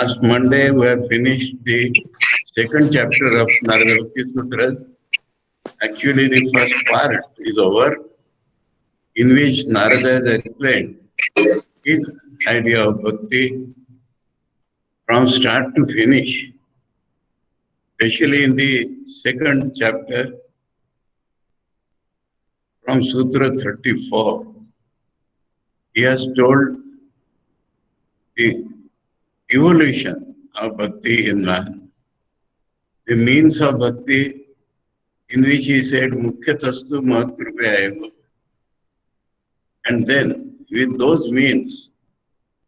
Last Monday, we have finished the second chapter of Narada Bhakti Sutras. Actually, the first part is over, in which Narada has explained his idea of bhakti from start to finish. Especially in the second chapter, from Sutra 34, he has told the evolution of bhakti in man. The means of bhakti, in which he said, Mukhyatastu Mahakripayaya. And then, with those means,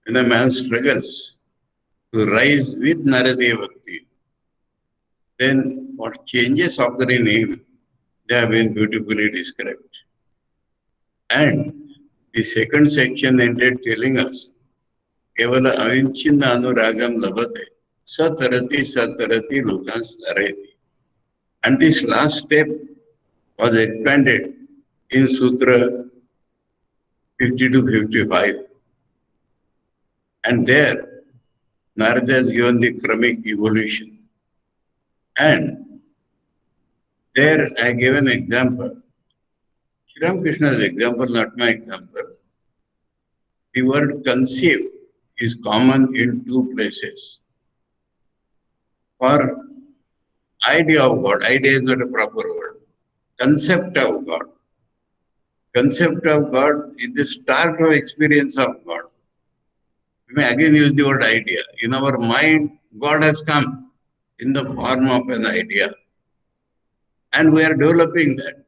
when a man struggles to rise with Naradiya Bhakti, then what changes occur in him, they have been beautifully described. And the second section ended telling us, Kevala avinchinna anuragam labate, satarati lokans tareti. And this last step was expanded in Sutra 50 to 55. And there, Narada has given the Kramic evolution. And there I gave an example. Sri Ramakrishna's example, not my example. The word conceive is common in two places. For idea of God, idea is not a proper word. Concept of God. Concept of God is the start of experience of God. We may again use the word idea. In our mind, God has come in the form of an idea. And we are developing that.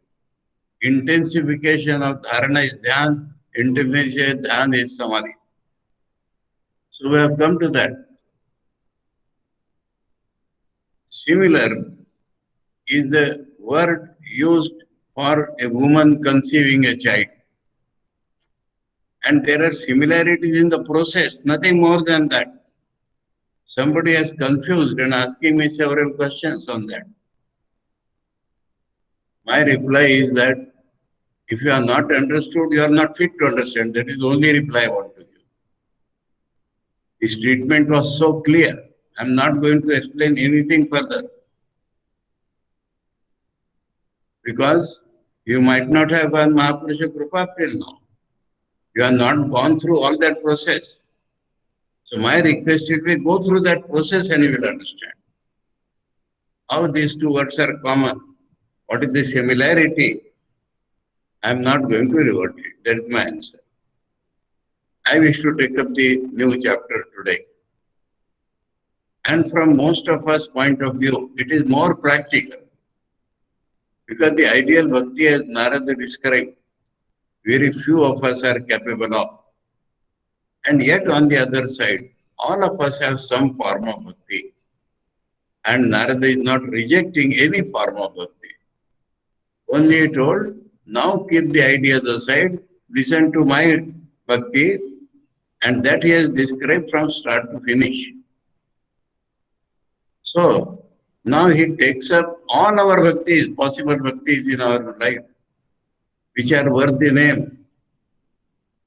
Intensification of dharana is dhyan, intensification of dhyan is samadhi. So we have come to that. Similar is the word used for a woman conceiving a child. And there are similarities in the process, nothing more than that. Somebody has confused and asking me several questions on that. My reply is that if you are not understood, you are not fit to understand. That is the only reply I want to give. This treatment was so clear. I am not going to explain anything further. Because you might not have gone Mahapurusha Kripa till now. You have not gone through all that process. So my request is we go through that process and you will understand how these two words are common. What is the similarity? I am not going to revert it. That is my answer. I wish to take up the new chapter today. And from most of us point of view, it is more practical. Because the ideal bhakti as Narada described, very few of us are capable of. And yet on the other side, all of us have some form of bhakti. And Narada is not rejecting any form of bhakti. Only he told, now keep the ideas aside, listen to my bhakti, and that he has described from start to finish. So, now he takes up all our bhaktis, possible bhaktis in our life, which are worth the name.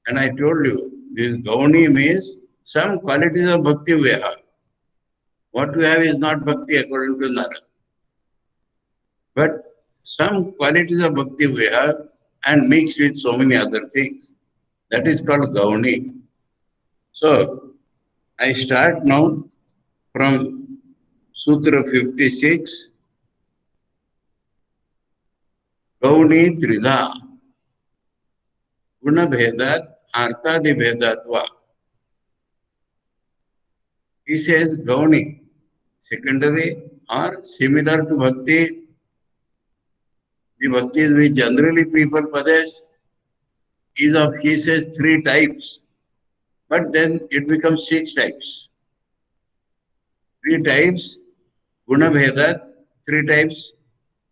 And I told you, this Gauni means some qualities of bhakti we have. What we have is not bhakti according to Narada. But some qualities of bhakti we have and mixed with so many other things. That is called Gauni. So, I start now from Sutra 56. Gauni Tridha. Guna Bhedat Artadi Bhedatva. He says Gauni, secondary or similar to Bhakti. The Bhaktis which generally people possess is of, he says, 3 types. But then it becomes 6 types. 3 types, Guna Bhedat, 3 types,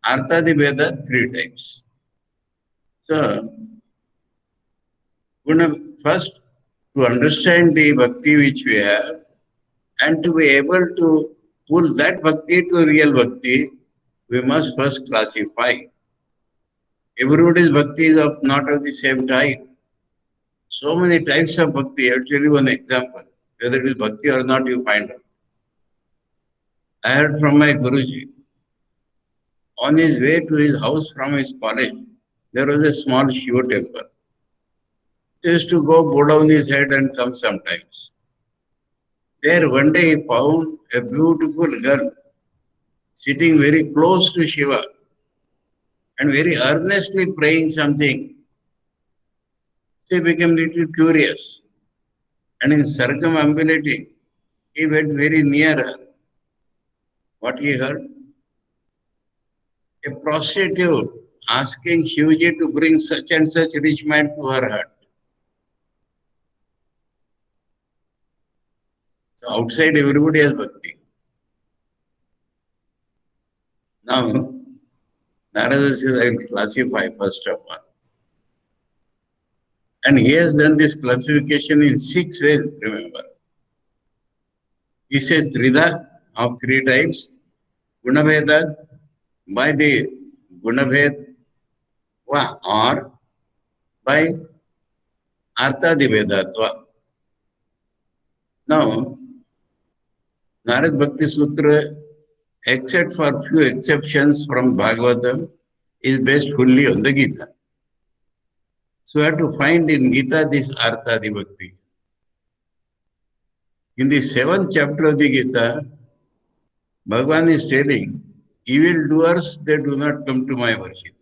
Artadi Bhedat, 3 types. So, first, to understand the bhakti which we have and to be able to pull that bhakti to real bhakti, we must first classify. Everybody's bhakti is not of the same type. So many types of bhakti. I'll tell you one example. Whether it is bhakti or not, you find out. I heard from my Guruji. On his way to his house from his college, there was a small Shiva temple. He used to go bow down his head and come sometimes. There one day he found a beautiful girl sitting very close to Shiva and very earnestly praying something. He became little curious and in circumambulating, he went very near her. What he heard? A prostitute asking Shivaji to bring such and such rich man to her hut. So outside everybody has bhakti. Now, Narada says, I will classify first of all. And he has done this classification in 6 ways, remember. He says Trida of 3 types, Gunabheda by the Gunabhed or by Arthadibhedatva. Now, Narad Bhakti Sutra, except for few exceptions from Bhagavatam, is based fully on the Gita. So we have to find in Gita this Arthadi Bhakti. In the 7th chapter of the Gita, Bhagavan is telling, evildoers, they do not come to my worship.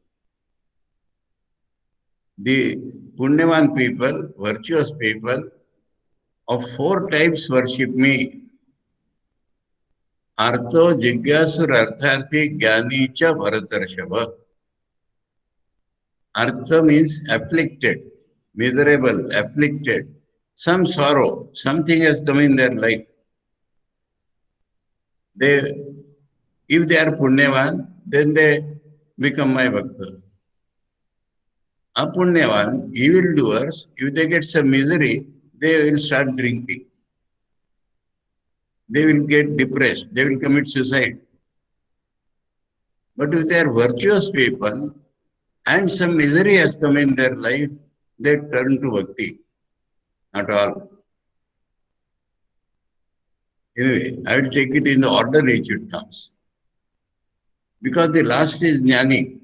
The Punyavan people, virtuous people, of 4 types worship me. Artho, Jigyasur, Artharthi, Jnani cha Bharatarshava. Artha means afflicted, miserable, afflicted. Some sorrow, something has come in their life. If they are Punyavan, then they become my Bhakta. Apunyavan, evildoers, if they get some misery, they will start drinking. They will get depressed. They will commit suicide. But if they are virtuous people and some misery has come in their life, they turn to bhakti. Not all. Anyway, I will take it in the order which it comes. Because the last is Jnani.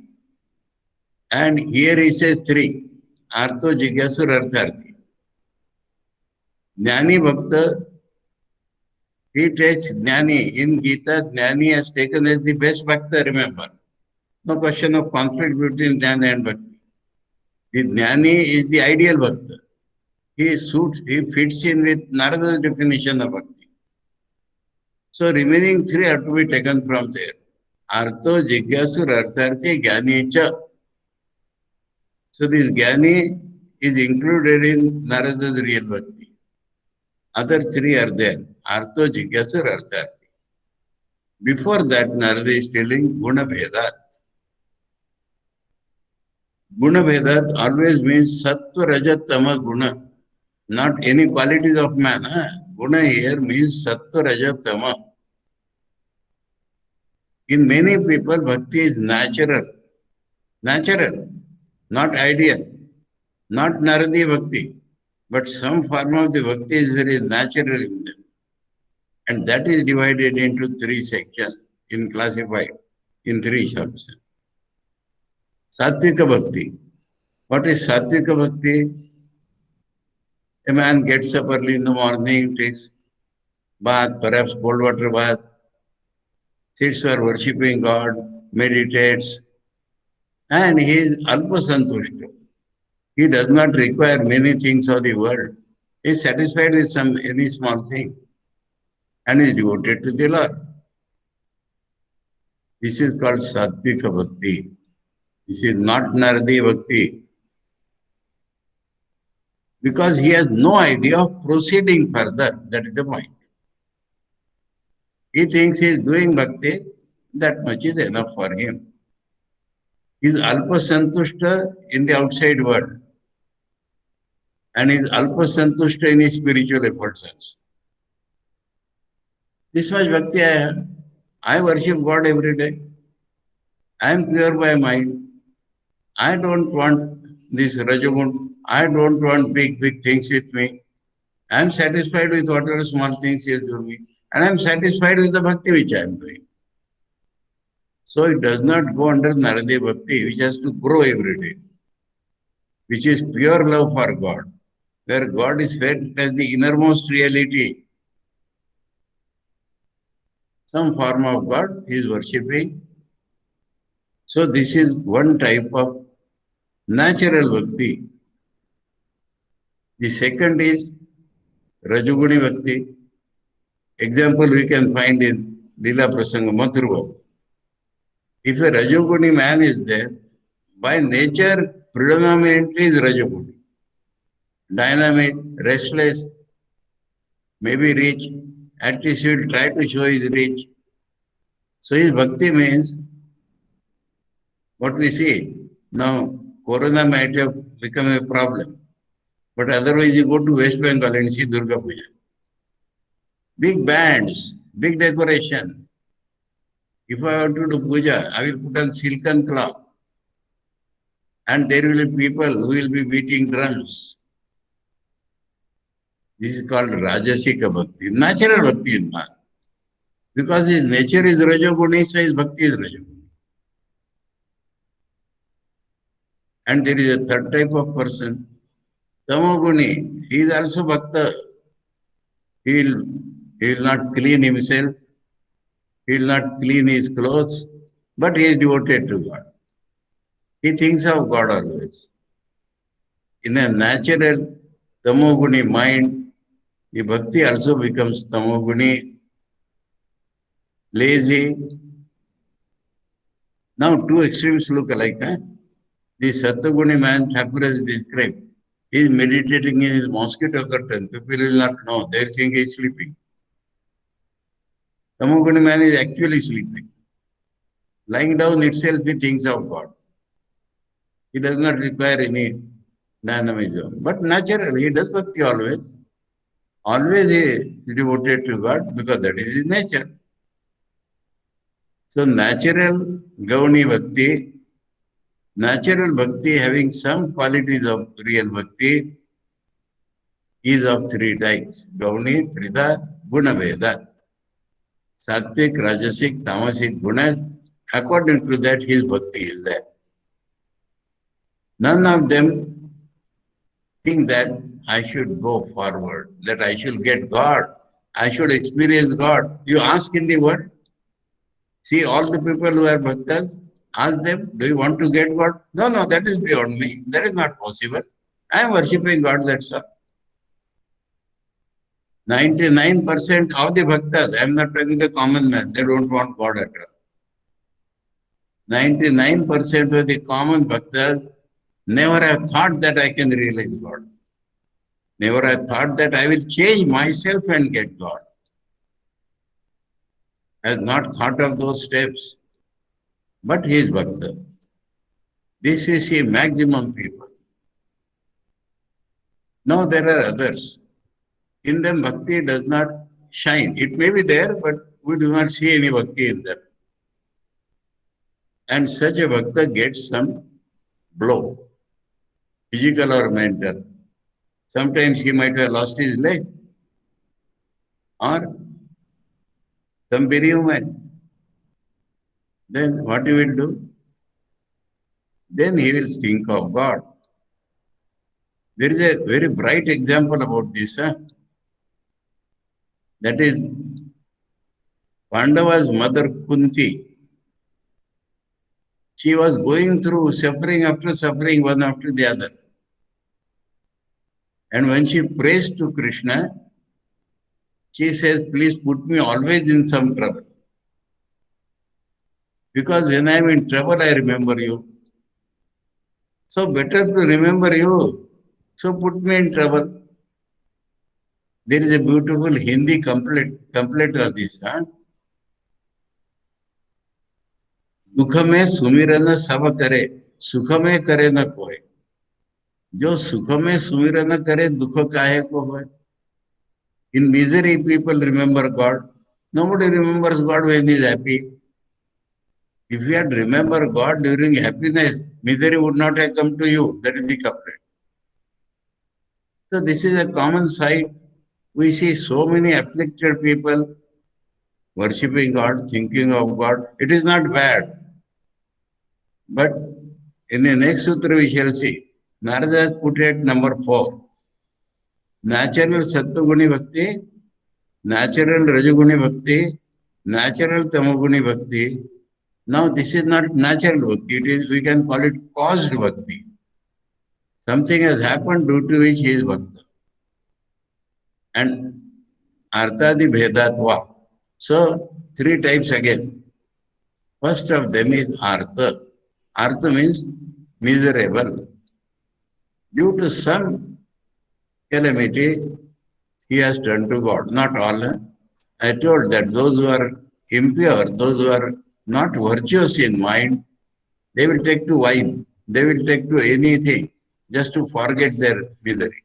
And here he says 3. Artho, Jigyasur, Artharthi. Jnani Bhakta, he takes Jnani. In Gita, Jnani has taken as the best Bhakta, remember. No question of conflict between Jnana and Bhakti. The Jnani is the ideal Bhakta. He fits in with Narada's definition of Bhakti. So remaining 3 have to be taken from there. Artho, Jigyasur, Artharthi, Jnani cha. So this Jnani is included in Narada's real Bhakti. Other 3 are there. Artho, Jigyasur, Artharthi. Before that, Narada is telling Guna Bhedat. Guna Bhedat always means Sattva, Rajat, Tama, Guna. Not any qualities of man. Guna here means Sattva, Rajat, Tama. In many people, bhakti is natural. Natural, not ideal. Not Naradi bhakti. But some form of the bhakti is very natural in them. And that is divided into 3 sections, classified in 3 shapes. Sattvika bhakti. What is Sattvika bhakti? A man gets up early in the morning, takes bath, perhaps cold water bath, sits for worshipping God, meditates, and he is alpa santushta. He does not require many things of the world. He is satisfied with any small thing and is devoted to the Lord. This is called Sattvika Bhakti. This is not Naradi Bhakti. Because he has no idea of proceeding further. That is the point. He thinks he is doing bhakti, that much is enough for him. He is alpa santushta in the outside world. And is alpa santushta in his spiritual efforts also. This much bhakti I have. I worship God every day. I am pure by mind. I don't want this Rajagun. I don't want big things with me. I am satisfied with whatever small things he is doing. and I am satisfied with the bhakti which I am doing. So it does not go under Naradi Bhakti, which has to grow every day, which is pure love for God, where God is felt as the innermost reality, some form of God he is worshipping. So this is one type of natural bhakti. The second is Rajoguni Bhakti. Example we can find in Lila Prasanga Madhurva. If a Rajoguni man is there, by nature predominantly is Rajoguni. Dynamic, restless, maybe rich. At least he will try to show he is rich. So his bhakti means what we see. Now, Corona might have become a problem. But otherwise, you go to West Bengal and see Durga Puja. Big bands, big decoration. If I want to do puja, I will put on silken cloth. And there will be people who will be beating drums. This is called Rajasika Bhakti, natural Bhakti in man. Because his nature is Rajoguni, so his Bhakti is Rajoguni. And there is a third type of person, Tamoguni. He is also Bhakta. He will not clean himself. He will not clean his clothes. But he is devoted to God. He thinks of God always. In a natural Tamoguni mind, the Bhakti also becomes Tamoguni, lazy. Now two extremes look alike. The Sattaguni man Thakur has described. He is meditating in his mosquito curtain. People will not know. They think he is sleeping. Tamoguni man is actually sleeping. Lying down itself, he thinks of God. He does not require any dynamism. But naturally, he does bhakti always. Always he is devoted to God because that is his nature. So natural Gauni Bhakti, natural Bhakti having some qualities of real Bhakti is of three types. Gauni, Trida, Gunaveda. Sattvic, Rajasic, Tamasic Gunas. According to that, his Bhakti is there. None of them think that I should go forward, that I should get God, I should experience God. You ask in the world, see all the people who are bhaktas, ask them, do you want to get God? No, no, that is beyond me. That is not possible. I am worshipping God, that's all. 99% of the bhaktas, I am not talking the common man, they don't want God at all. 99% of the common bhaktas never have thought that I can realize God. Never have thought that I will change myself and get God. Has not thought of those steps. But he is bhakta. This is a maximum people. Now there are others. In them bhakti does not shine. It may be there, but we do not see any bhakti in them. And such a bhakta gets some blow, physical or mental. Sometimes he might have lost his leg or some bereavement. Then what he will do? Then he will think of God. There is a very bright example about this. That is Pandava's mother Kunti. She was going through suffering after suffering, one after the other. And when she prays to Krishna, she says, please put me always in some trouble. Because when I am in trouble, I remember you. So better to remember you. So put me in trouble. There is a beautiful Hindi couplet of this. दुख में सुमिरन सब करे, सुख में करे न कोई. जो सुख में सुमिरन करे, दुख काहे को होए. In misery, people remember God. Nobody remembers God when he is happy. If you had remembered God during happiness, misery would not have come to you. That is the couplet. So this is a common sight. We see so many afflicted people worshipping God, thinking of God. It is not bad. But in the next sutra we shall see. Narada has put it number 4. Natural Sattva-guni Bhakti, natural Rajaguni Bhakti, natural Tamaguni Bhakti. Now this is not natural Bhakti. It is, we can call it caused Bhakti. Something has happened due to which he is Bhakta. And Arthadi Bhedatva. So, 3 types again. First of them is Artha. Artha means miserable. Due to some calamity, he has turned to God. Not all. I told that those who are impure, those who are not virtuous in mind, they will take to wine. They will take to anything just to forget their misery.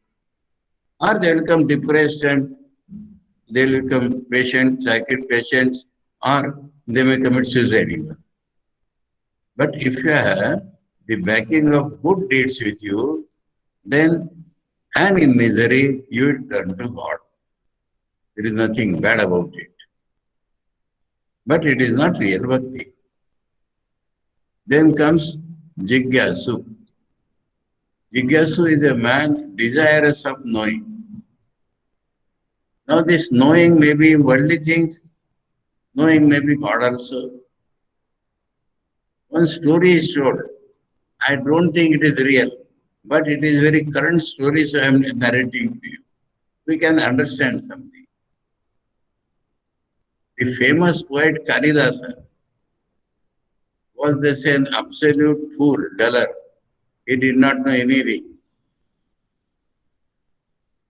Or they will become depressed and they will become patient, psychic patients, or they may commit suicide even. But if you have the backing of good deeds with you, then and in misery, you will turn to God. There is nothing bad about it. But it is not real bhakti. Then comes Jigyasu. Jigyasu is a man desirous of knowing. Now this knowing may be worldly things, knowing may be God also. One story is told. I don't think it is real, but it is very current story, so I am narrating to you. We can understand something. The famous poet Kalidasa was this an absolute fool, duller. He did not know anything.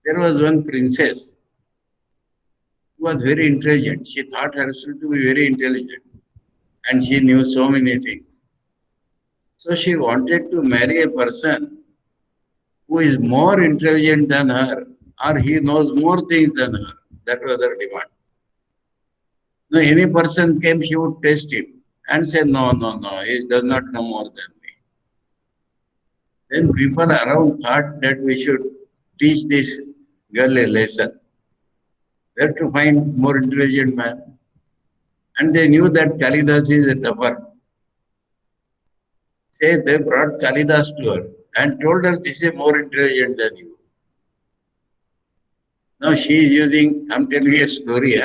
There was one princess who was very intelligent. She thought herself to be very intelligent and she knew so many things. So she wanted to marry a person who is more intelligent than her or he knows more things than her. That was her demand. No, any person came, she would test him and say, no, no, no, he does not know more than me. Then people around thought that we should teach this girl a lesson. Where to find more intelligent man? And they knew that Kalidas is a duffer. Say they brought Kalidas to her and told her this is more intelligent than you. Now she is using, I'm telling you a story,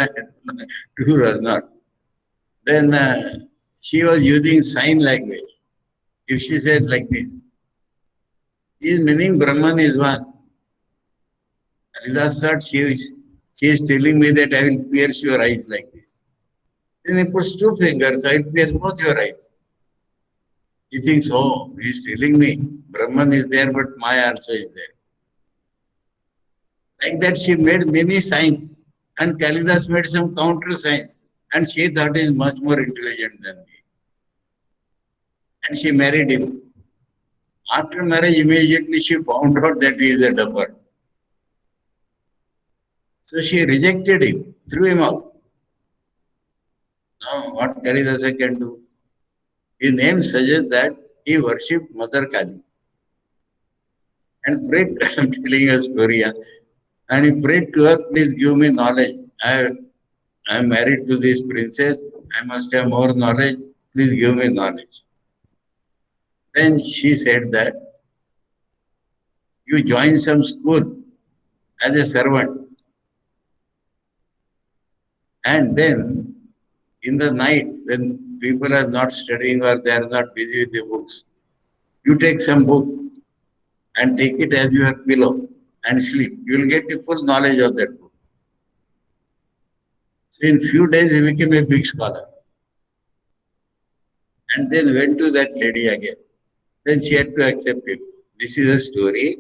true or not. Then she was using sign language. If she said like this, his meaning Brahman is one. Kalidas thought she is telling me that I will pierce your eyes like this. Then he puts 2 fingers, I will pierce both your eyes. He thinks, oh, he is telling me Brahman is there, but Maya also is there. Like that, she made many signs, and Kalidas made some counter signs, and she thought he is much more intelligent than me. And she married him. After marriage, immediately she found out that he is a duffer. So she rejected him, threw him out. Now, what Kalidasa can do? His name suggests that he worshipped Mother Kali and prayed. I'm telling a story. And he prayed to her, please give me knowledge. I am married to this princess. I must have more knowledge. Please give me knowledge. Then she said that you join some school as a servant. And then in the night, when people are not studying or they are not busy with the books, you take some book and take it as your pillow and sleep. You will get the full knowledge of that book. So in few days, he became a big scholar. And then went to that lady again. Then she had to accept it. This is a story,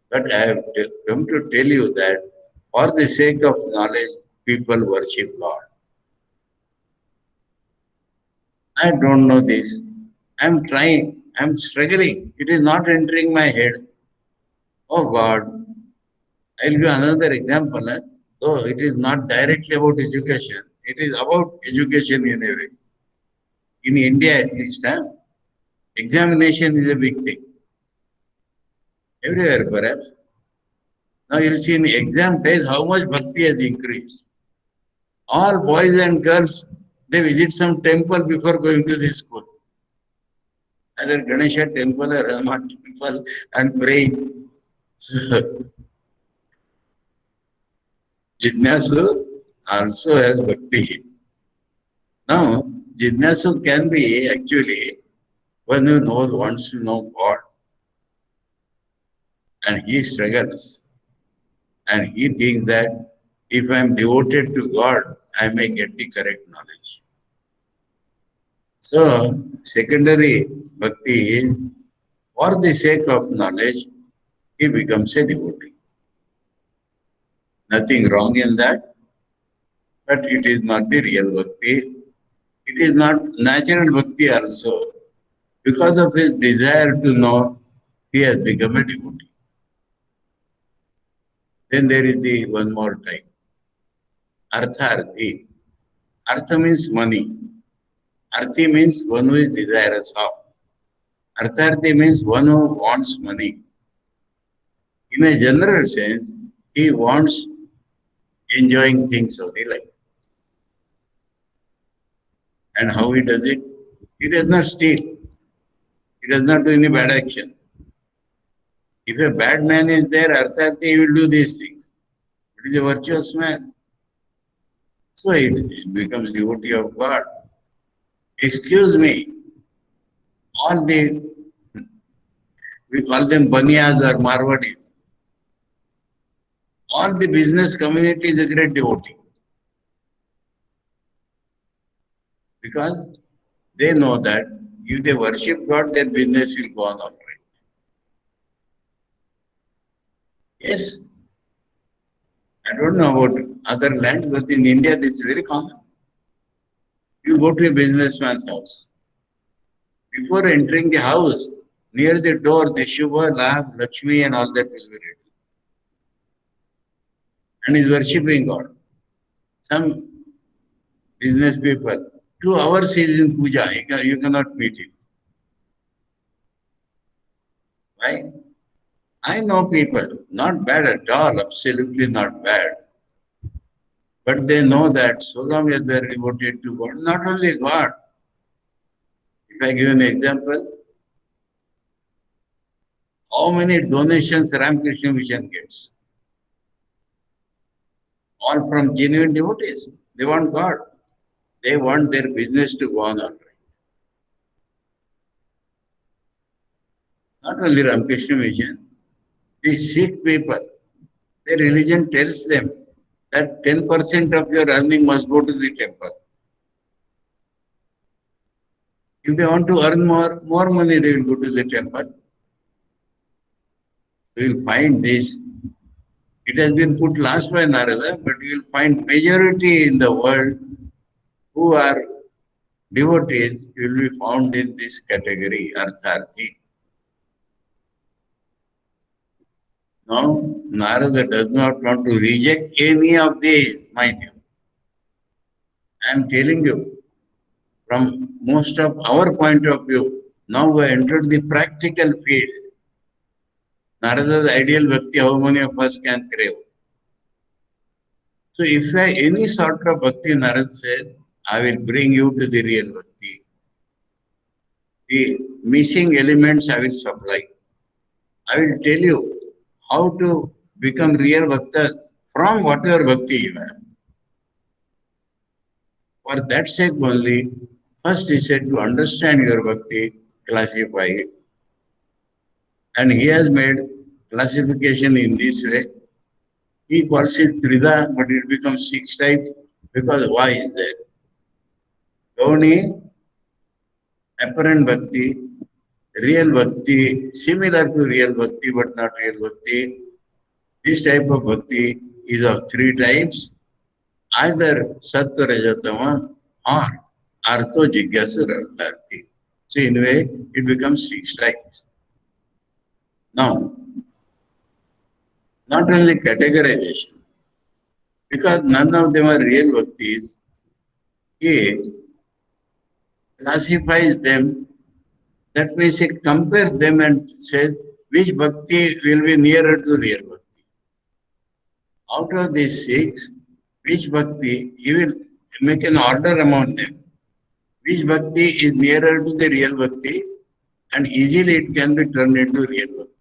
but I have come to tell you that for the sake of knowledge, people worship God. I don't know this. I'm trying. I'm struggling. It is not entering my head. Oh God. I'll give another example. Though it is not directly about education, it is about education in a way. In India at least, examination is a big thing. Everywhere perhaps. Now you'll see in the exam days how much bhakti has increased. All boys and girls, they visit some temple before going to the school. Either Ganesha temple or Rama temple and praying. So, Jidnyasu also has bhakti. Now, Jidnyasu can be actually one who wants to know God. And he struggles. And he thinks that if I am devoted to God, I may get the correct knowledge. So, secondary bhakti is for the sake of knowledge, he becomes a devotee. Nothing wrong in that, but it is not the real bhakti. It is not natural bhakti also. Because of his desire to know, he has become a devotee. Then there is the one more type, artharthi. Artha means money. Arthi means one who is desirous of. Artharthi means one who wants money. In a general sense, he wants enjoying things of the life. And how he does it? He does not steal. He does not do any bad action. If a bad man is there, Artharthi, he will do these things. But he is a virtuous man. So it becomes devotee of God. Excuse me, all the, we call them Banias or Marwadis. All the business community is a great devotee. Because they know that if they worship God, their business will go on all right. Yes, I don't know about other lands, but in India this is very common. You go to a businessman's house. Before entering the house, near the door, the Shubha, Labh, Lakshmi and all that will be written. And is worshipping God. Some business people, 2 hours he is in puja, you cannot meet him. Why? I know people, not bad at all, absolutely not bad. But they know that so long as they are devoted to God, not only God. If I give an example, how many donations Ramakrishna Mission gets? All from genuine devotees. They want God. They want their business to go on all right. Not only Ramakrishna Mission, the Sikh people, their religion tells them that 10% of your earning must go to the temple. If they want to earn more money, they will go to the temple. You will find this. It has been put last by Narada, but you will find majority in the world who are devotees will be found in this category, Artharthi. Now, Narada does not want to reject any of these, mind you. I am telling you, from most of our point of view, now we entered the practical field. Narada's ideal bhakti, how many of us can crave? So if you have any sort of bhakti, Narada says, I will bring you to the real bhakti. The missing elements I will supply. I will tell you how to become real bhakta from whatever bhakti you have. For that sake only, first he said to understand your bhakti, classify it. And he has made classification in this way. He calls it Trida, but it becomes 6 types because why is there? Only apparent bhakti, real bhakti, similar to real bhakti but not real bhakti. This type of bhakti is of 3 types, either Sattva Rajatama or Artho Jigyasu Artharthi. So in a way, it becomes 6 types. Now, not only categorization, because none of them are real bhaktis, he classifies them. That means he compares them and says which bhakti will be nearer to real bhakti. Out of these 6, which bhakti, he will make an order among them. Which bhakti is nearer to the real bhakti, and easily it can be turned into real bhakti.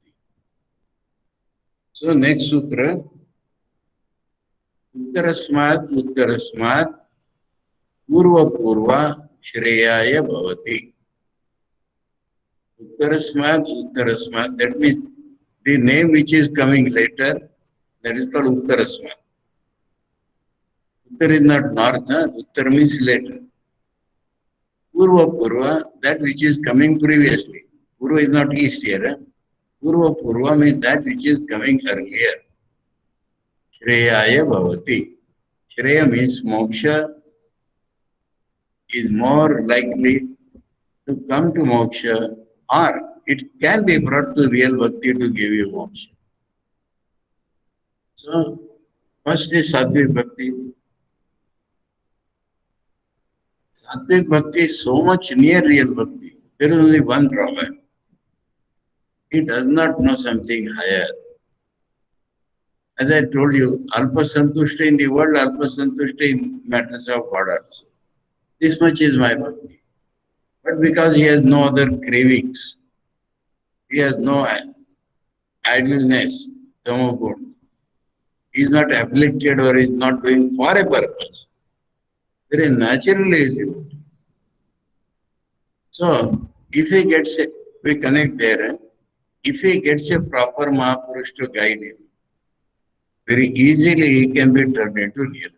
So next sutra, Uttarasmat Purva Purva Shreyaya Bhavati. Uttarasmat, that means the name which is coming later, that is called Uttarasmat. Uttar is not north, Uttar means later. Purva, that which is coming previously. Purva is not east here. Purva means that which is coming earlier. Shreyaya Bhavati. Shreya means moksha is more likely to come to moksha, or it can be brought to real bhakti to give you moksha. So, first is Sattvic Bhakti. Sattvic Bhakti is so much near real bhakti. There is only one drawback. He does not know something higher. As I told you, Alpa Santushta in the world, Alpa Santushta in matters of God also. This much is my bhakti. But because he has no other cravings, he has no idleness, tamoguna, he is not afflicted or is not doing for a purpose. Very naturally is devotee. So, if he gets a, we connect there, if he gets a proper Mahapurush to guide him, very easily he can be turned into real.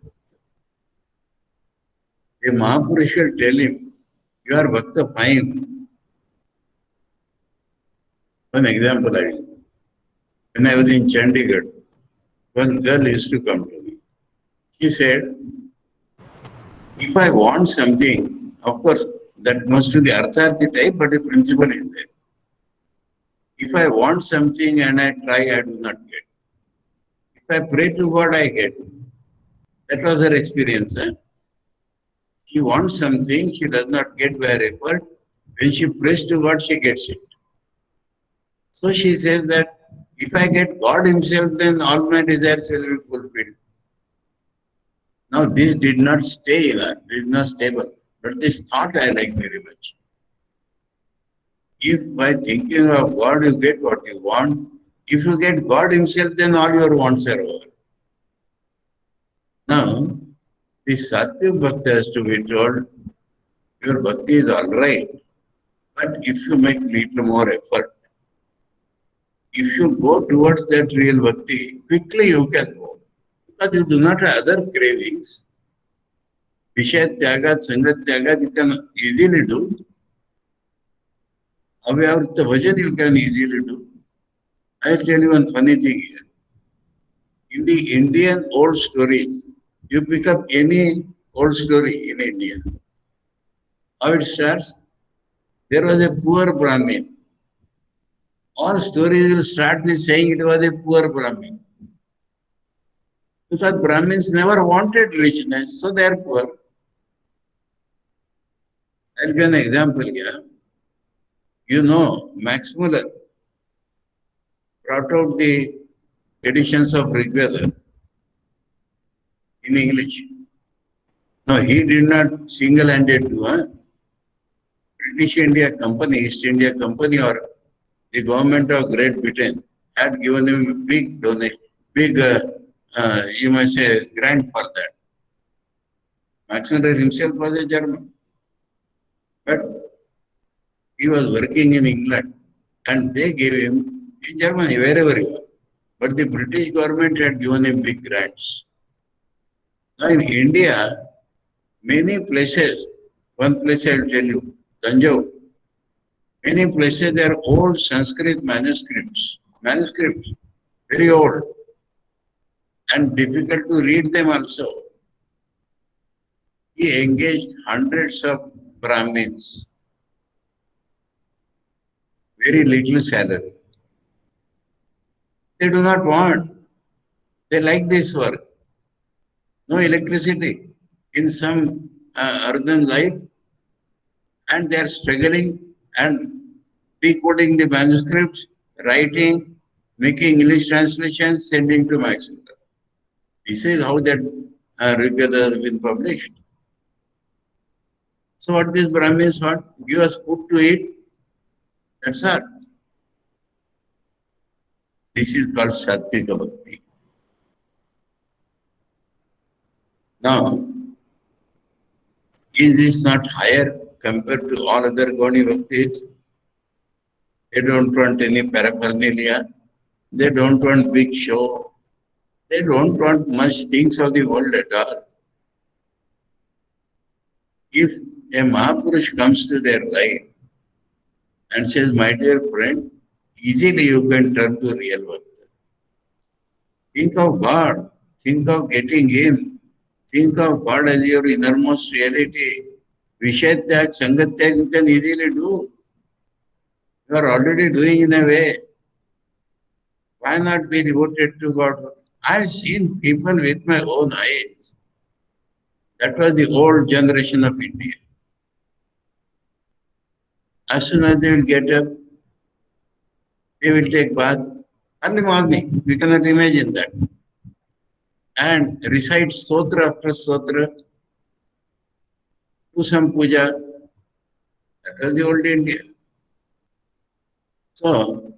A Mahapurush will tell him, you are Bhakta fine. One example I will give. When I was in Chandigarh, one girl used to come to me. She said, if I want something, of course, that must be the Artharthi type, but the principle is there. If I want something and I try, I do not get. If I pray to God, I get. That was her experience. She wants something, she does not get by her effort. When she prays to God, she gets it. So she says that if I get God Himself, then all my desires will be fulfilled. Now, this did not stay in her, it is not stable. But this thought I like very much. If by thinking of God you get what you want, if you get God Himself, then all your wants are over. Now, the Sattvic Bhakti has to be told, your bhakti is all right, but if you make little more effort, if you go towards that real bhakti, quickly you can go. Because you do not have other cravings. Vishaya Tyagat, Sangat Tyagat, you can easily do. Avyavrta Bhajan, you can easily do. I'll tell you one funny thing here. In the Indian old stories, you pick up any old story in India. How it starts? There was a poor Brahmin. All stories will start with saying it was a poor Brahmin. Because Brahmins never wanted richness, so they are poor. I'll give an example here. You know, Max Muller brought out the editions of Rigveda in English. No, he did not single-handed do. British India Company, East India Company, or the government of Great Britain had given him a big donation, big, you might say, grant for that. Max Muller himself was a German, but he was working in England, and they gave him in Germany, wherever he was. But the British government had given him big grants. Now in India, many places, one place I will tell you, Tanjore, many places there are old Sanskrit manuscripts, very old, and difficult to read them also. He engaged hundreds of Brahmins, very little salary. They do not want, they like this work. No electricity in some earthen light, and they are struggling and decoding the manuscripts, writing, making English translations, sending to Max Muller. This is how that Rigveda has been published. So what these Brahmins want? Give us food to eat. That's all. This is called Sattvika Bhakti. Now, is this not higher compared to all other Gaudi Bhaktis? They don't want any paraphernalia. They don't want big show. They don't want much things of the world at all. If a Mahapurush comes to their life and says, my dear friend, easily you can turn to real Bhakti. Think of God. Think of getting Him. Think of God as your innermost reality. Vishatyag, Sangatyag, you can easily do. You are already doing in a way. Why not be devoted to God? I've seen people with my own eyes. That was the old generation of India. As soon as they will get up, they will take bath early morning. We cannot imagine that. And recite stotra after stotra, do some puja. That was the old India. So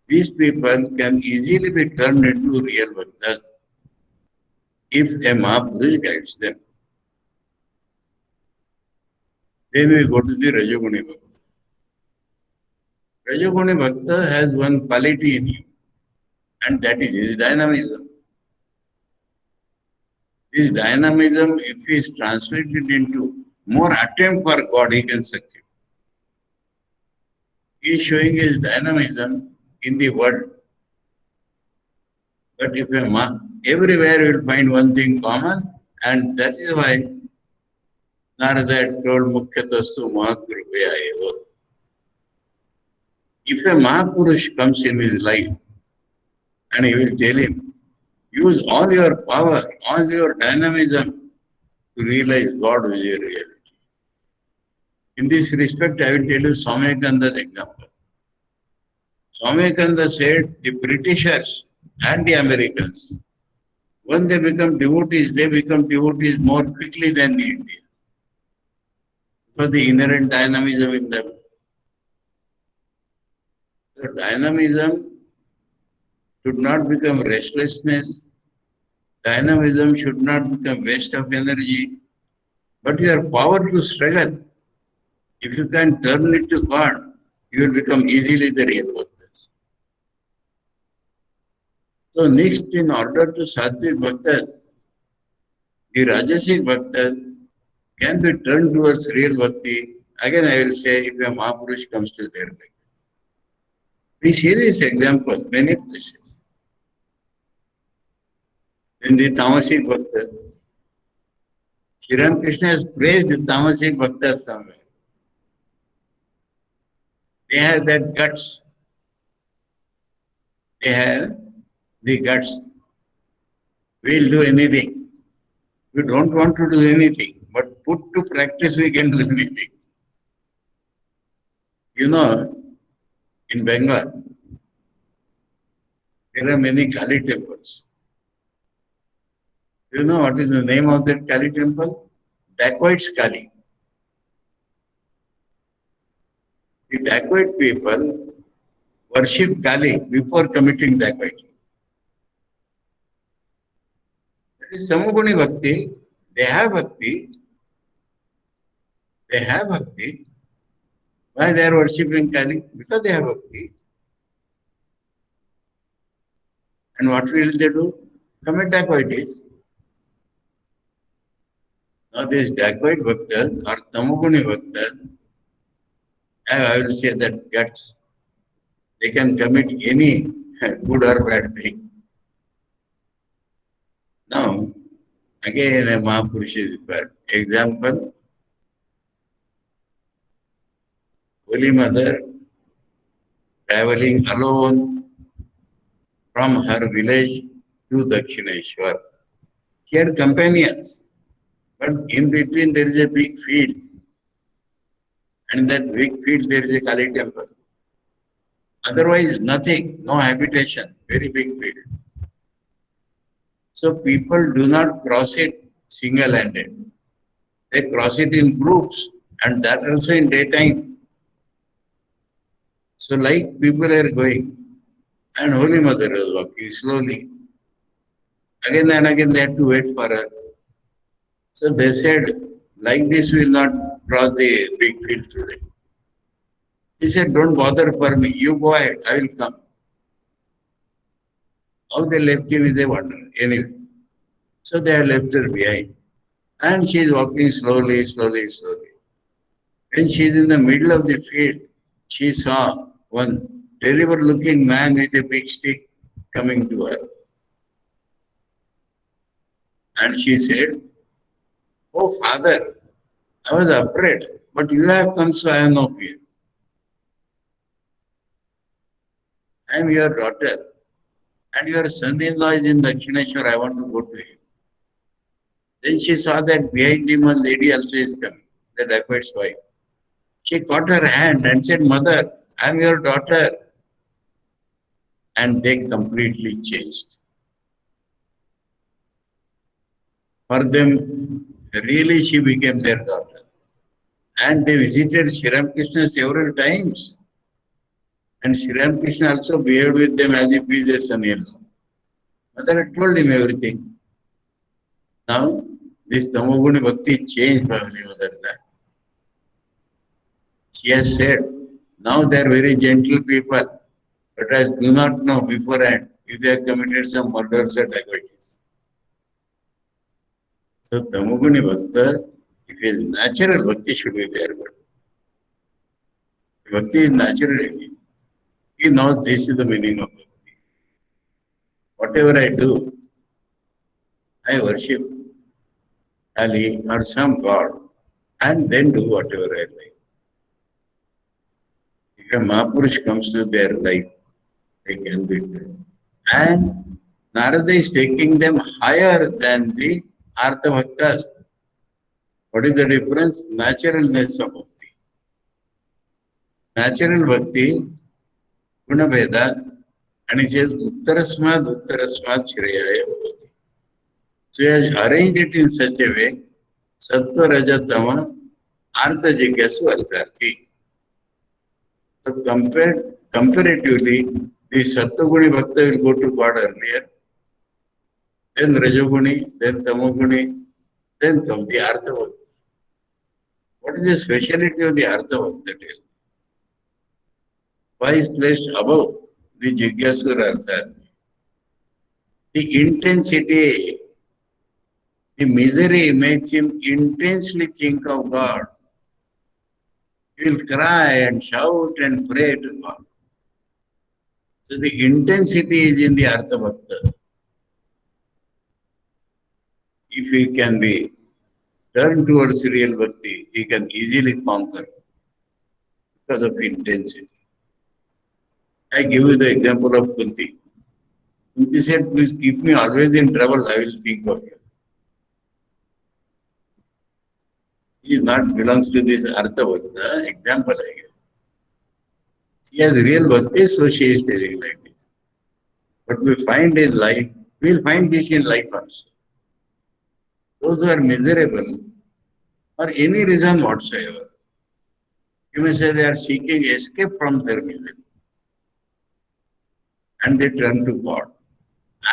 these people can easily be turned into real bhaktas if a Mahapurush guides them. Then we go to the Rajoguni Bhakta. Rajoguni Bhakta has one quality in him, and that is his dynamism. This dynamism, if he is translated into more attempt for God, he can succeed. He is showing his dynamism in the world. But if everywhere you will find one thing common, and that is why Narada told Mukhyatastu Mahakrupaya eva. If a Mahapurush comes in his life, and he will tell him, use all your power, all your dynamism to realize God is your reality. In this respect, I will tell you Swami Vivekananda's example. Swami Vivekananda said the Britishers and the Americans, when they become devotees more quickly than the Indians. For the inherent dynamism in them. So dynamism should not become restlessness. Dynamism should not become waste of energy. But your power to struggle, if you can turn it to God, you will become easily the real Bhaktas. So next, in order to Sattvic Bhaktas, the Rajasic Bhaktas can be turned towards real Bhakti. Again, I will say, if a Mahapurush comes to their life. We see this example many places. In the Tamasic Bhakta, Sri Ramakrishna has praised the Tamasic Bhaktas somewhere. They have that guts. They have the guts. We'll do anything. We don't want to do anything, but put to practice we can do anything. You know, in Bengal, there are many Kali temples. You know what is the name of that Kali temple? Dacoits Kali. The dacoit people worship Kali before committing dacoity. That is Samaguni Bhakti. They have Bhakti. They have Bhakti. Why they are worshipping Kali? Because they have Bhakti. And what will they do? Commit dacoities. Now these dacoit bhaktas or tamoguni bhaktas, I will say that guts. They can commit any good or bad thing. Now, again a Mahapurush is required. Example, Holy Mother traveling alone from her village to Dakshineshwar. She had companions, but in between there is a big field. And in that big field there is a Kali temple. Otherwise, nothing, no habitation, very big field. So people do not cross it single-handed. They cross it in groups, and that also in daytime. So like people are going, and Holy Mother was walking slowly. Again and again they had to wait for her. So they said, like this we will not cross the big field today. He said, don't bother for me. You go ahead. I will come. How they left him is a wonder. Anyway, so they have left her behind. And she is walking slowly, slowly, slowly. When she is in the middle of the field, she saw one terrible looking man with a big stick coming to her. And she said, oh, father, I was afraid, but you have come, so I have no fear. I am your daughter, and your son-in-law is in Dakshineshwar. I want to go to him. Then she saw that behind him one lady also is coming, the dacoit's wife. She caught her hand and said, Mother, I am your daughter. And they completely changed. For them, really she became their daughter. And they visited Sri Ramakrishna several times. And Sri Ramakrishna also behaved with them as if he is a son-in-law. Mother had told him everything. Now, this Tamoguni Bhakti changed by Holy Mother. She has said, now they are very gentle people, but I do not know beforehand if they have committed some murders or dacoities. So Tamoguni Bhakta, if it is natural, Bhakti should be there, but Bhakti is natural. He knows this is the meaning of Bhakti. Whatever I do, I worship Ali or some God and then do whatever I like. If a Mahapurush comes to their life, they can be doing. And Narada is taking them higher than the Artha Bhaktas. What is the difference? Naturalness of Bhakti. Natural Bhakti, Gunabheda, and he says, Uttarasmad Shreyaya Bhavati. So he has arranged it in such a way, Sattva Rajatama, Artha Jigyasu Artharthi. So comparatively, the Sattva-guni Bhakta will go to God earlier, then Rajoguni, then Tamoguni, then come the Artha Bhakta. What is the speciality of the Artha Bhakta? Why is placed above the Jigyasu Artharthi? The intensity, the misery makes him intensely think of God. He will cry and shout and pray to God. So the intensity is in the Artha Bhakta. If he can be turned towards real bhakti, he can easily conquer because of intensity. I give you the example of Kunti. Kunti said, please keep me always in trouble, I will think of you. He is not belongs to this Artha Bhakta, example I give. He has real bhakti, so she is telling like this. But we find in life, we will find this in life also. Those who are miserable, for any reason whatsoever, you may say they are seeking escape from their misery. And they turn to God.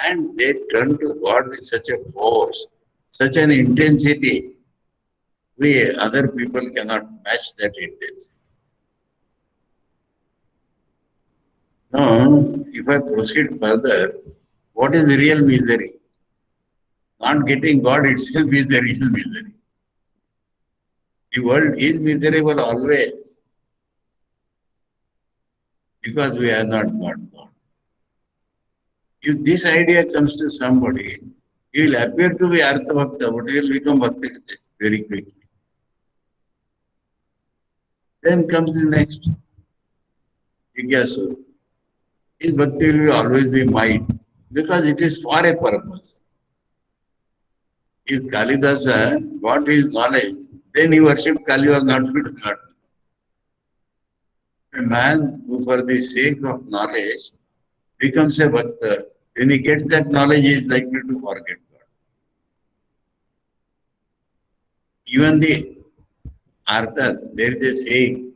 And they turn to God with such a force, such an intensity, we other people cannot match that intensity. Now, if I proceed further, what is real misery? Not getting God itself is the real misery. The world is miserable always because we have not got God. If this idea comes to somebody, he will appear to be Artha Bhakta, but he will become Bhakti very quickly. Then comes the next, Jigyasu. His Bhakti will always be might because it is for a purpose. If Kalidasa got his knowledge, then he worshipped Kali was not fit to God. A man who for the sake of knowledge becomes a Bhakta, when he gets that knowledge, he is likely to forget God. Even the Arthas, there is a saying,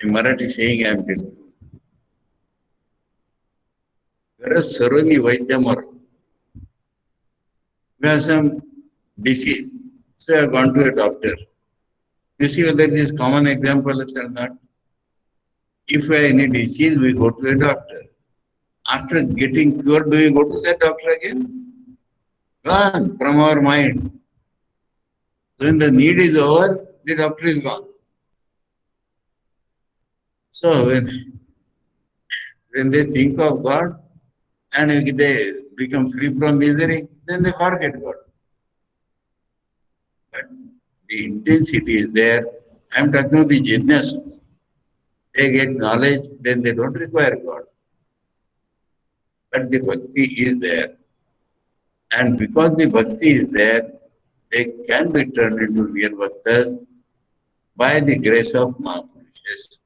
a Marathi saying I am telling you. Whereas Saroni Vaidyamar, we have some disease. So I have gone to a doctor. You see whether this is common example or not. If we have any disease, we go to a doctor. After getting cured, do we go to the doctor again? Gone from our mind. When the need is over, the doctor is gone. So when they think of God and if they become free from misery, then they forget God. But the intensity is there. I am talking about the jnanasus. They get knowledge, then they don't require God. But the bhakti is there. And because the bhakti is there, they can be turned into real bhaktas by the grace of Mahapurushas.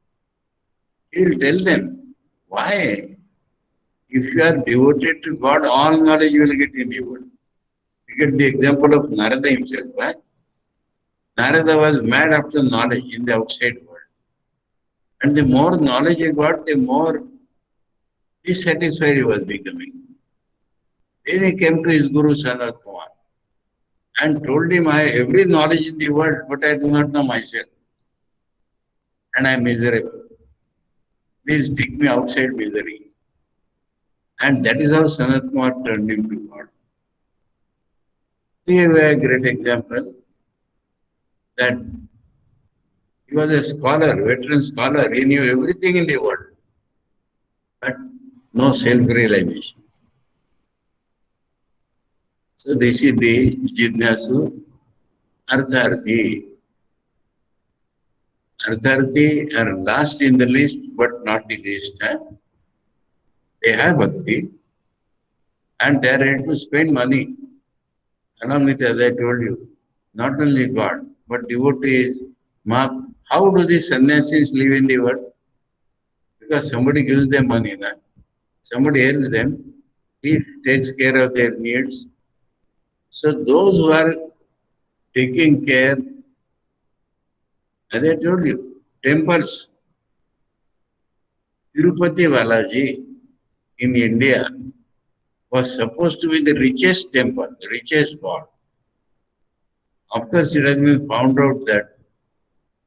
He will tell them, why? If you are devoted to God, all knowledge you will get in the world. You get the example of Narada himself. Right? Narada was mad after knowledge in the outside world. And the more knowledge he got, the more dissatisfied he was becoming. Then he came to his Guru Sanat Kumar and told him, I have every knowledge in the world, but I do not know myself. And I am miserable. Please take me outside misery. And that is how Sanat Kumar turned him to God. Here we have a great example that he was a scholar, veteran scholar. He knew everything in the world, but no self-realization. So this is the Jidnasu Artharthi. Artharthi are last in the list, but not the least. Huh? They have bhakti and they are ready to spend money. Along with, as I told you, not only God, but devotees. How do the sannyasis live in the world? Because somebody gives them money, na? Somebody helps them, he takes care of their needs. So those who are taking care, as I told you, temples, Tirupati Balaji in India was supposed to be the richest temple, the richest god. Of course, it has been found out that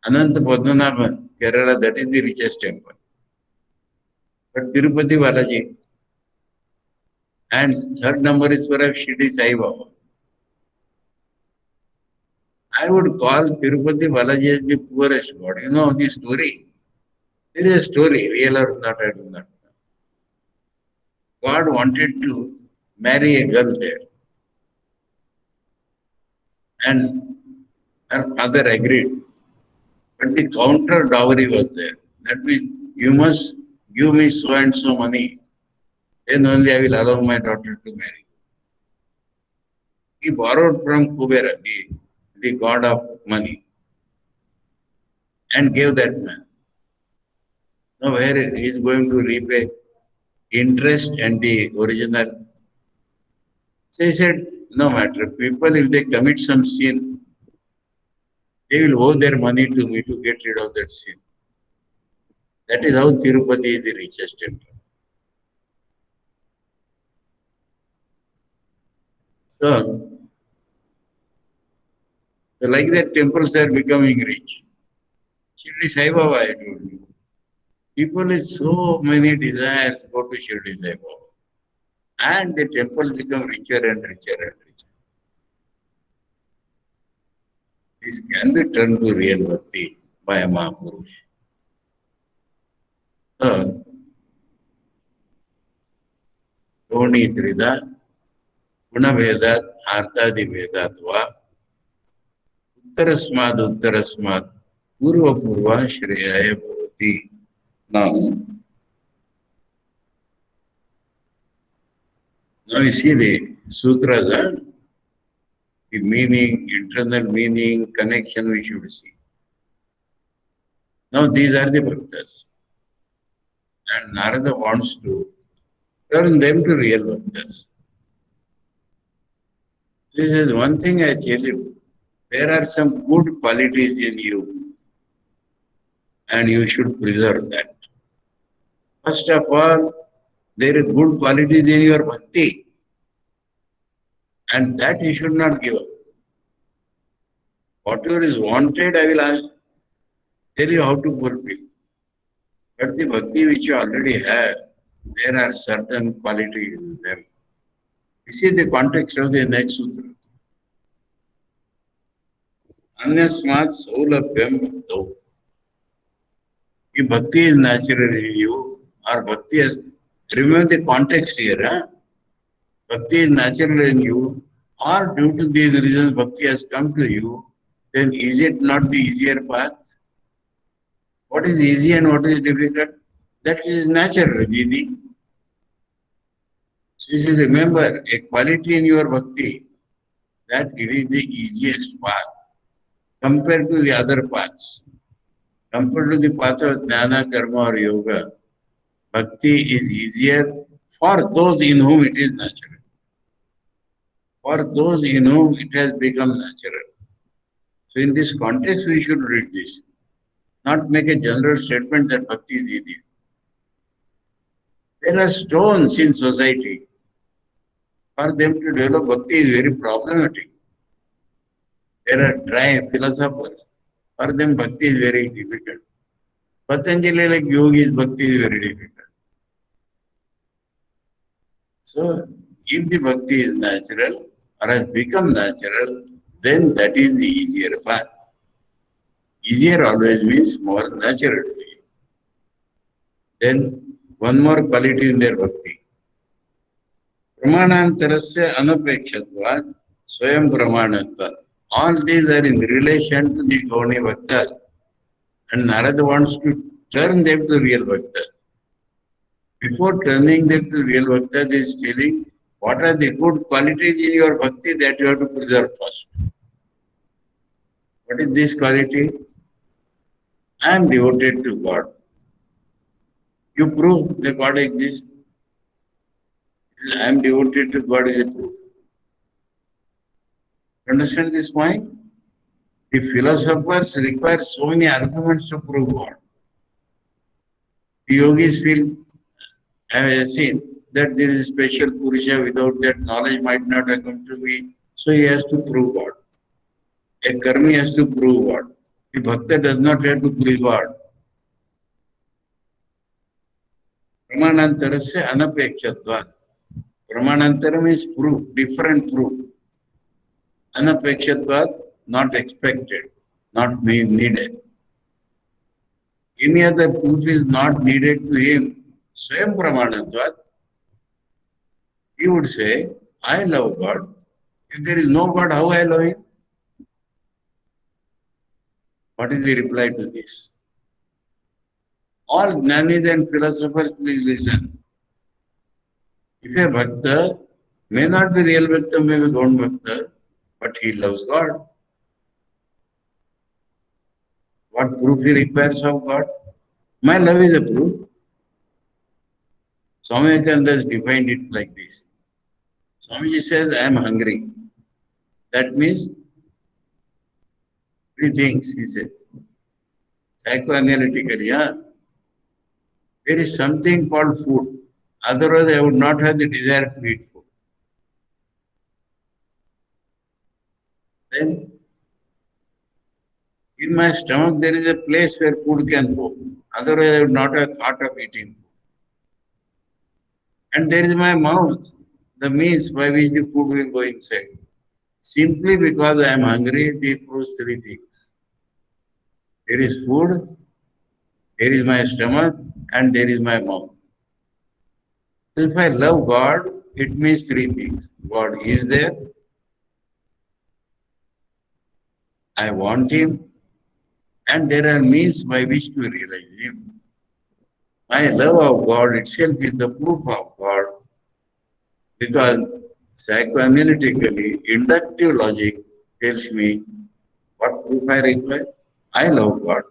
Ananta Padmanabhan, Kerala, that is the richest temple. But Tirupati Balaji, and third number is perhaps Shirdi Sai Baba. I would call Tirupati Balaji as the poorest god. You know the story? There is a story, real or not, I do not know. God wanted to marry a girl there. And her father agreed. But the counter dowry was there. That means you must give me so and so money. Then only I will allow my daughter to marry. He borrowed from Kubera, the god of money, and gave that man. Now where he is going to repay interest and the original? So he said, no matter. People, if they commit some sin, they will owe their money to me to get rid of that sin. That is how Tirupati is the richest temple. So, like that, temples are becoming rich. Shirdi Sai Baba, I told you. People with so many desires go to Shirdi Sai Baba. And the temple become richer and richer and richer. This can be turned to real bhakti by a Mahapurush. So, Dhoni Trida, Gunavedat, Arthadi Vedatva, Uttarasmad, Purva Shreyaya Bhavati. Now you see the sutras, the meaning, internal meaning, connection we should see. Now these are the bhaktas. And Narada wants to turn them to real bhaktas. This is one thing I tell you. There are some good qualities in you, and you should preserve that. First of all, there is good qualities in your bhakti, and that you should not give up. Whatever is wanted, I will tell you how to fulfill. But the bhakti which you already have, there are certain qualities in them. This is the context of the next sutra. Anyasmat saulabhyam bhaktau. If bhakti is natural in you, or bhakti has, remember the context here, huh? Bhakti is natural in you, or due to these reasons bhakti has come to you, then is it not the easier path? What is easy and what is difficult? That is natural, Didi. So you should remember a quality in your bhakti that it is the easiest path compared to the other paths. Compared to the path of jnana, karma or yoga, bhakti is easier for those in whom it is natural. For those in whom it has become natural. So in this context, we should read this, not make a general statement that bhakti is easy. There are stones in society. For them to develop bhakti is very problematic. There are dry philosophers. For them, bhakti is very difficult. Patanjali, like yogis, bhakti is very difficult. So, if the bhakti is natural or has become natural, then that is the easier path. Easier always means more natural to you. Then, one more quality in their bhakti. Pramanantarasya anapekshadvat swayam pramanatvat. All these are in relation to the Gauni Bhakta. And Narada wants to turn them to real Bhakta. Before turning them to real Bhakta, he is telling what are the good qualities in your Bhakti that you have to preserve first. What is this quality? I am devoted to God. You prove that God exists. I am devoted to God is a proof. Understand this point? The philosophers require so many arguments to prove God. The yogis feel, I have seen that there is a special Purusha, without that knowledge might not have come to me. So he has to prove God. A karmi has to prove God. The bhakta does not have to prove God. Pramanantarasya anapekshadvat. Pramanantara means proof, different proof. Anapekshadvat, not expected, not needed. Any other proof is not needed to him. Swayam Pramanatvat, he would say, I love God. If there is no God, how I love him? What is the reply to this? All jnanis and philosophers, please listen. If a bhakta may not be real bhakta, may be Gaun bhakta, but he loves God. What proof he requires of God? My love is a proof. Swami Vivekananda has defined it like this. Swamiji says, I am hungry. That means three things, he says. Psychoanalytically, yeah. There is something called food. Otherwise, I would not have the desire to eat food. Then, in my stomach, there is a place where food can go. Otherwise, I would not have thought of eating food. And there is my mouth, the means by which the food will go inside. Simply because I am hungry, they proves three things. There is food, there is my stomach, and there is my mouth. So if I love God, it means three things. God is there, I want Him, and there are means by which to realize Him. My love of God itself is the proof of God because psychoanalytically, inductive logic tells me what proof I require. I love God.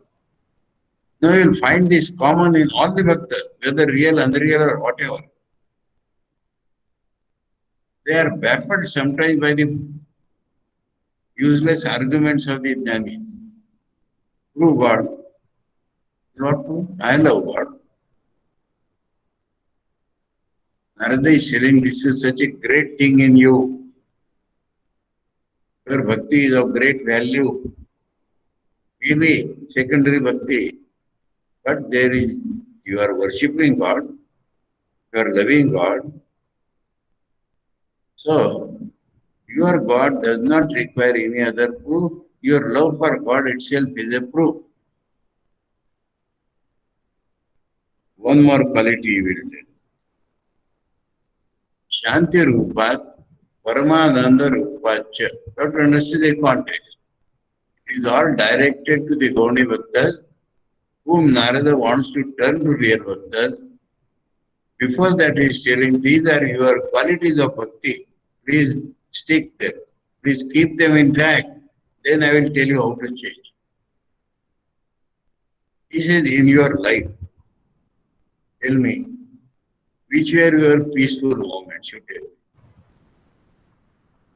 Now you will find this common in all the bhaktas, whether real, unreal, or whatever. They are baffled sometimes by the useless arguments of the Jnanis. True God, not true. I love God. Narada is telling this is such a great thing in you. Your bhakti is of great value. Maybe secondary bhakti, but there is, you are worshipping God, you are loving God. So, your God does not require any other proof. Your love for God itself is a proof. One more quality you will tell. Shanti Rupat, Paramananda Rupacha. You have to understand the context. It is all directed to the Gaudi Bhaktas, whom Narada wants to turn to real Bhaktas. Before that, he is telling, these are your qualities of bhakti. Please stick them. Please keep them intact. Then I will tell you how to change. He says, in your life, tell me, which were your peaceful moments, you tell me.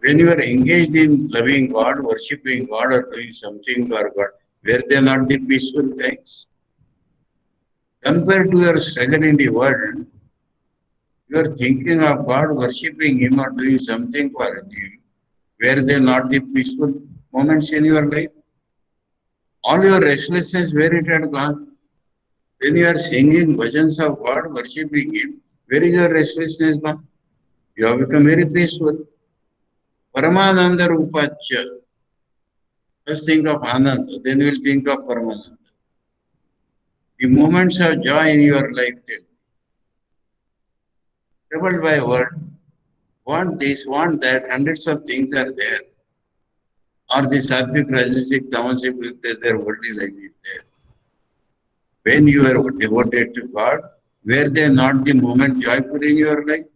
When you are engaged in loving God, worshipping God, or doing something for God, were they not the peaceful times? Compared to your struggle in the world, you are thinking of God, worshipping Him, or doing something for Him. Were they not the peaceful moments in your life? All your restlessness, where it had gone? When you are singing bhajans of God, worshipping Him, where is your restlessness gone? You have become very peaceful. Paramananda Rupacha. First think of Ananda, then we'll think of Paramananda. The moments of joy in your life, troubled by a word, want this, want that, hundreds of things are there. Or the sattvic, rajasic, tamasic, their worldly life is there. When you are devoted to God, were they not the moment joyful in your life?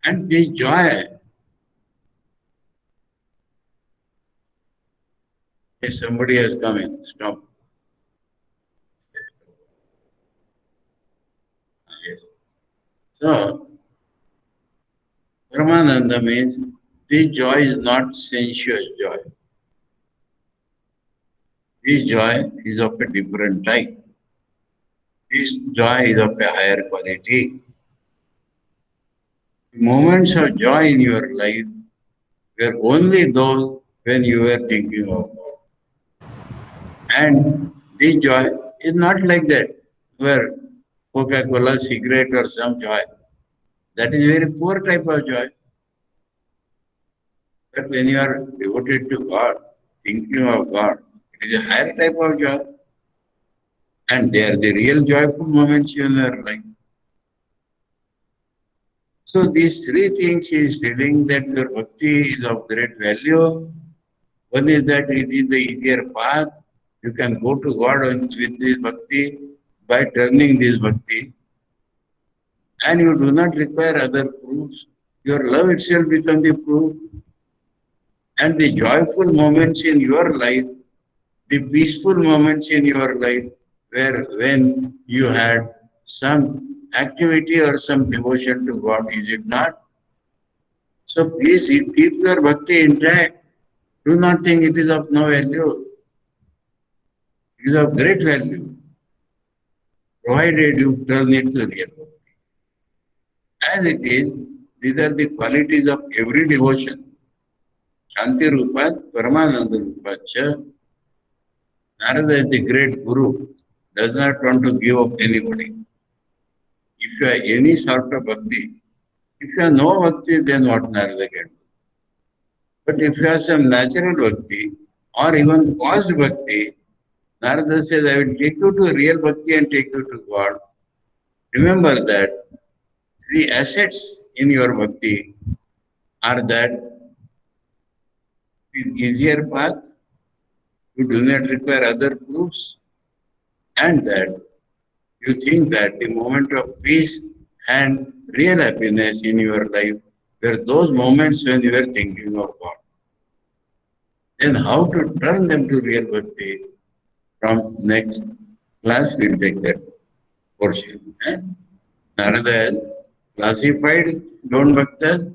And this joy, if somebody has come in, stop. Yes. So, Paramananda means this joy is not sensuous joy. This joy is of a different type. This joy is of a higher quality. The moments of joy in your life were only those when you were thinking of God. And this joy is not like that, where Coca-Cola, cigarette or some joy. That is a very poor type of joy. But when you are devoted to God, thinking of God, it is a higher type of joy. And they are the real joyful moments in your life. So these three things he is telling that your bhakti is of great value. One is that it is the easier path. You can go to God with this bhakti by turning this bhakti. And you do not require other proofs. Your love itself becomes the proof. And the joyful moments in your life, the peaceful moments in your life, where when you had some activity or some devotion to God, is it not? So please keep your bhakti intact. Do not think it is of no value. It is of great value, provided you turn it to real bhakti. As it is, these are the qualities of every devotion. Shanti Rupat, Paramananda Rupacha. Narada is the great guru, does not want to give up anybody. If you have any sort of bhakti, if you have no bhakti, then what Narada can do? But if you have some natural bhakti or even caused bhakti, Narada says, I will take you to real bhakti and take you to God. Remember that three assets in your bhakti are that it is easier path, you do not require other proofs, and that you think that the moment of peace and real happiness in your life were those moments when you were thinking of God. Then how to turn them to real bhakti? From next class we'll take that portion. Narada has classified Lord Bhaktas,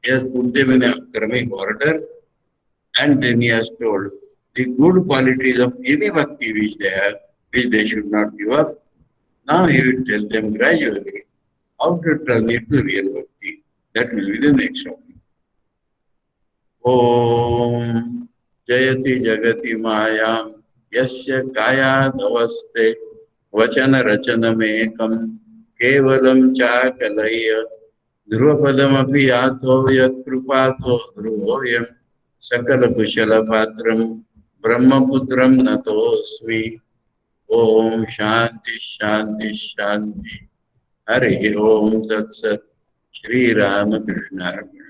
he has put them in a karmic order And then he has told the good qualities of any bhakti which they have, which they should not give up. Now he will tell them gradually how to turn it to real bhakti. That will be the next topic. Om Jayati Jagati Mayam Yasya Kayadavasте Vachana Rachanamekam Kevalam Chakalaya Dhruvapadamapi Yatho Yat Krupato Dhruvoyam Sakala Kushala Patram Brahmaputram Natosmi. Om Shanti Shanti Shanti. Hare Om Tat Sat. Shri Ramakrishna Arpana.